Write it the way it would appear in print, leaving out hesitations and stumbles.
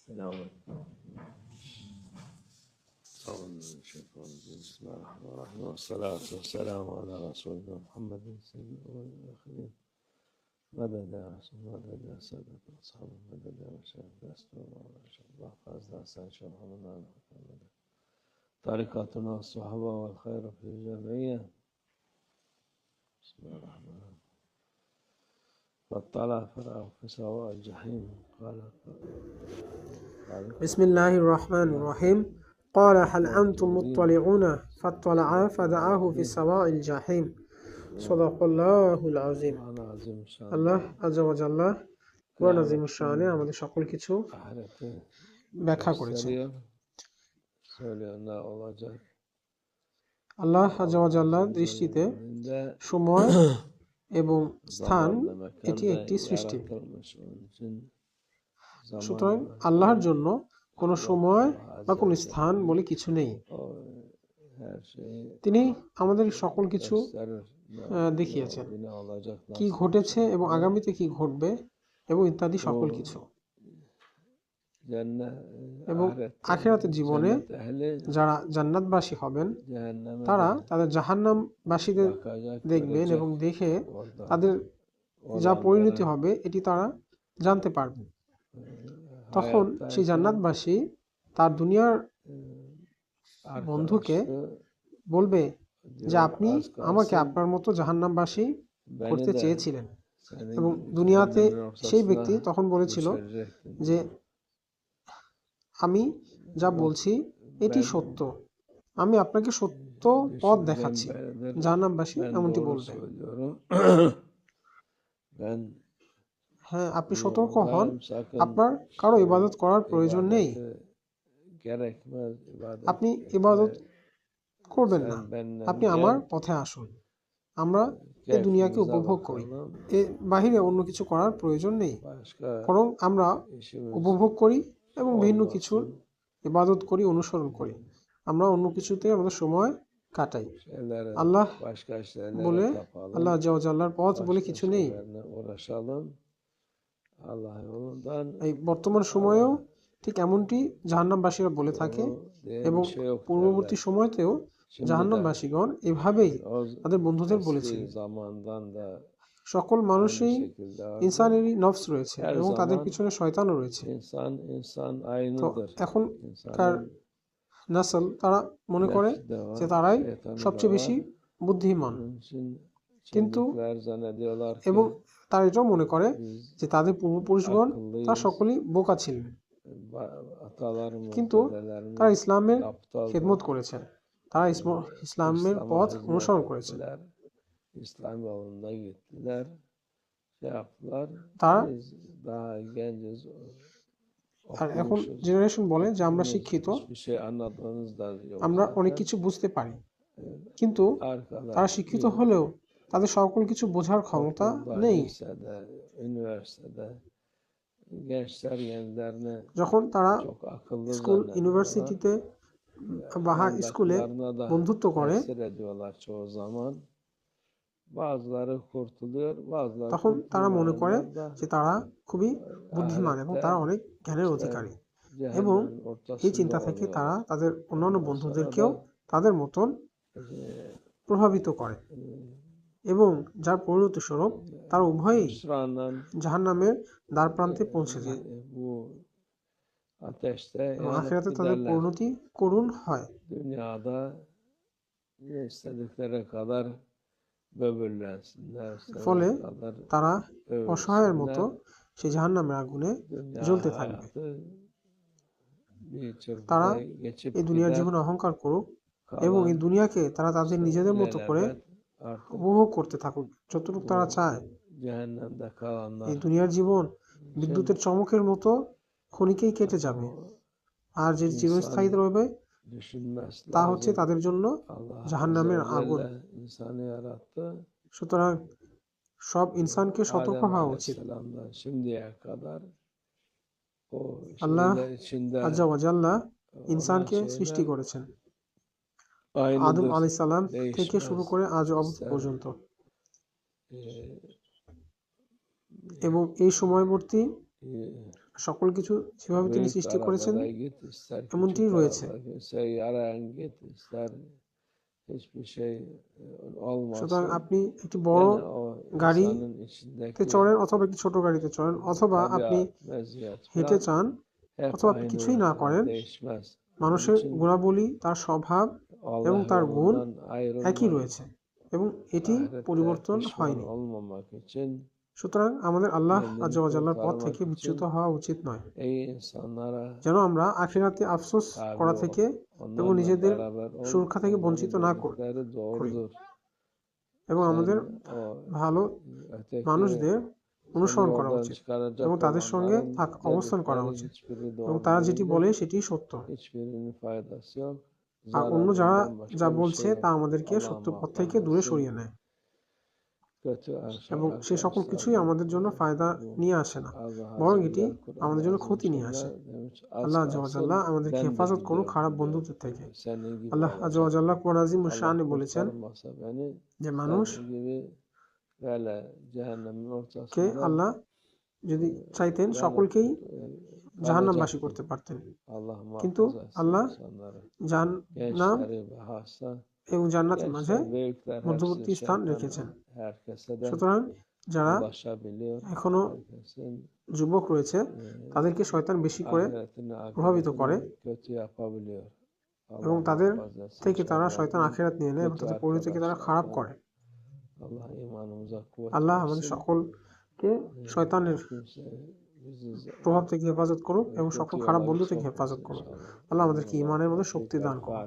السلام عليكم. بسم الله الرحمن الرحيم والصلاة والسلام على رسولنا محمد سيد الأولين والآخرين مدد يا رسول مدد يا سادة أصحاب مدد يا مشايخ دستور ما شاء الله فازد أحسن شيخ محمد مدد طريقتنا الصحابة والخير في الجمعية. بسم الله الرحمن الرحيم. فاطلع فرعون في سواء الجحيم قال بسم الله الرحمن الرحيم. قال هل أنتم مطلعون فاطلع فدعاه في سواء الجحيم. صدق الله العظيم. আল্লাহ আযজা ওয়া জাল্লা কুরআন আযীমুশ শানে আমাদের সকল কিছু ব্যাখ্যা করেছেন। আল্লাহ আযজা ওয়া জাল্লার দৃষ্টিতে সময় এবং স্থান এটি একটি সৃষ্টি। সুতরাং আল্লাহর জন্য কোনো সময় বা কোনো স্থান বলে কিছু নেই। তিনি আমাদের সকল কিছু দেখিয়েছেন, কি ঘটেছে এবং আগামীতে কি ঘটবে এবং ইত্যাদি সকল কিছু। এবং আখিরাতের জীবনে যারা জান্নাতবাসী হবেন তারা তাদের জাহান্নামবাসীদের দেখবেন এবং দেখে তাদের যা পরিণতি হবে এটি তারা জানতে পারবেন। তখন সেই জান্নাতবাসী তার দুনিয়ার বন্ধুকে বলবে যে আপনি আমাকে আপনার মতো জাহান্নামবাসী করতে চেয়েছিলেন। এবং দুনিয়াতে সেই ব্যক্তি তখন বলেছিল যে আমি যা বলছি এটি সত্য, আমি আপনাকে সত্য পথ দেখাচ্ছি। জাহান্নামবাসী এমনটি বলবে। হ্যাঁ, আপনি সতর্ক হন, আপনার কারো ইবাদত করার প্রয়োজন নেই, আপনি ইবাদত করবেন না, আপনি আমার পথে আসুন, আমরা এই দুনিয়াকে উপভোগ করি, এর বাহিরে অন্য কিছু করার প্রয়োজন নেই, বরং আমরা উপভোগ করি এবং ভিন্ন কিছুর ইবাদত করি, অনুসরণ করি, আমরা অন্য কিছুতে আমাদের সময় কাটাই। আল্লাহ বলে, আল্লাহ আযজা ওয়া জাল্লার পথ বলে কিছু নেই। এই বর্তমান সময়েও ঠিক এমনটি জাহান্নামবাসীরা বলে থাকে এবং পূর্ববর্তী সময়তেও জাহান্নামবাসীগণ এভাবেই তাদের বন্ধুদের বলেছিল। সকল মানুষই ইনসানেরই নফস রয়েছে এবং তাদের পিছনে শয়তানও রয়েছে। তো এখনকার নাসল তারা মনে করে যে তারাই সবচেয়ে বেশি বুদ্ধিমান, কিন্তু এবং তারা এটাও মনে করে যে তাদের পূর্বপুরুষগণ তারা সকলেই বোকা ছিলেন, কিন্তু তারা ইসলামের খেদমত করেছেন, তারা ইসলামের পথ অনুসরণ করেছেন। তারা আর এখন জেনারেশন বলে যে আমরা শিক্ষিত, আমরা অনেক কিছু বুঝতে পারি, কিন্তু তারা শিক্ষিত হলেও তাদের সকল কিছু বোঝার ক্ষমতা নেই। যখন তারা স্কুল, ইউনিভার্সিটিতে বা হাই স্কুলে বন্ধুত্ব করে তখন তারা মনে করে যে তারা খুবই বুদ্ধিমান এবং তারা অনেক জ্ঞানের অধিকারী, এবং এই চিন্তা থেকে তারা তাদের অন্যান্য বন্ধুদেরকেও তাদের মতন প্রভাবিত করে এবং যার পরিণতি স্বরূপ তারা উভয়ই জাহান্নামের দ্বার প্রান্তে পৌঁছে যায় এবং আখিরাতে তাদের পরিণতি করুণ হয়। ফলে তারা অসহায়ের মতো সেই জাহান্নামের আগুনে জ্বলতে থাকবে। তারা এই দুনিয়ার জীবনে অহংকার করুক এবং এই দুনিয়াকে তারা তাদের নিজেদের মতো করে উপভোগ করতে থাকুক যতটুকু তারা চায়। এই দুনিয়ার জীবন বিদ্যুতের চমকের মতো ক্ষণিকেই কেটে যাবে, আর যে চিরস্থায়ী রইবে তা হচ্ছে তাদের জন্য জাহান্নামের আগুন। সুতরাং সব ইনসানকে সতর্ক হওয়া উচিত। আল্লাহ আযজা ওয়া জাল্লা ইনসানকে সৃষ্টি করেছেন আদম আলাইহিস সালাম থেকে শুরু করে আজ অবধি পর্যন্ত, এবং এই সময়বর্তী সকল কিছু যেভাবে তিনি সৃষ্টি করেছেন এমনটি রয়েছে। সুতরাং আপনি একটি বড় গাড়িতে চড়েন অথবা একটি ছোট গাড়িতে চড়েন, অথবা আপনি হেঁটে চান, অথবা আপনি কিছুই না করেন, মানুষের গুণাবলী, তার স্বভাব এবং তার গুণ একই রয়েছে এবং এটি পরিবর্তন হয়নি। সুতরাং আমাদের আল্লাহ আযজা ওয়া জাল্লার পথ থেকে বিচ্যুত হওয়া উচিত নয়, যেন আমরা আখিরাতে আফসোস করা থেকে এবং নিজেদের সুরক্ষা থেকে বঞ্চিত না করি এবং আমাদের ভালো মানুষদের অনুসরণ করা উচিত এবং তাদের সঙ্গে অবস্থান করা উচিত এবং তারা যেটি বলে সেটি সত্য, আর অন্য যারা যা বলছে তা আমাদেরকে সত্য পথ থেকে দূরে সরিয়ে নেয় এবং সে সকল কিছুই আমাদের জন্য ফায়দা নিয়ে আসে না, বরং এটি আমাদের জন্য ক্ষতি নিয়ে আসে। আল্লাহ আযজা ওয়া জাল্লা আমাদেরকে হেফাজত করুন খারাপ বন্ধুদের থেকে। আল্লাহ আযজা ওয়া জাল্লা কুরআন আযীম ও শানে বলেছেন যে মানুষ কে আল্লাহ যদি চাইতেন সকলকেই জাহান্নামবাসী করতে পারতেন, কিন্তু আল্লাহ জাহান্নাম এবং জান্নাতের মাঝে মধ্যবর্তী স্থান রেখেছেন। সুতরাং যারা এখনো যুবক রয়েছে তাদেরকে শয়তান বেশি করে প্রভাবিত করে এবং তাদের থেকে তারা শয়তান আখিরাত নিয়ে নেয় এবং তাদের পরিণতিকে তারা খারাপ করে। আল্লাহ আমাদের সকলকে শয়তানের প্রভাব থেকে হেফাজত করুক এবং সকল খারাপ বন্ধু থেকে হেফাজত করুক। আল্লাহ আমাদেরকে ঈমানের মধ্যে শক্তি দান করুন।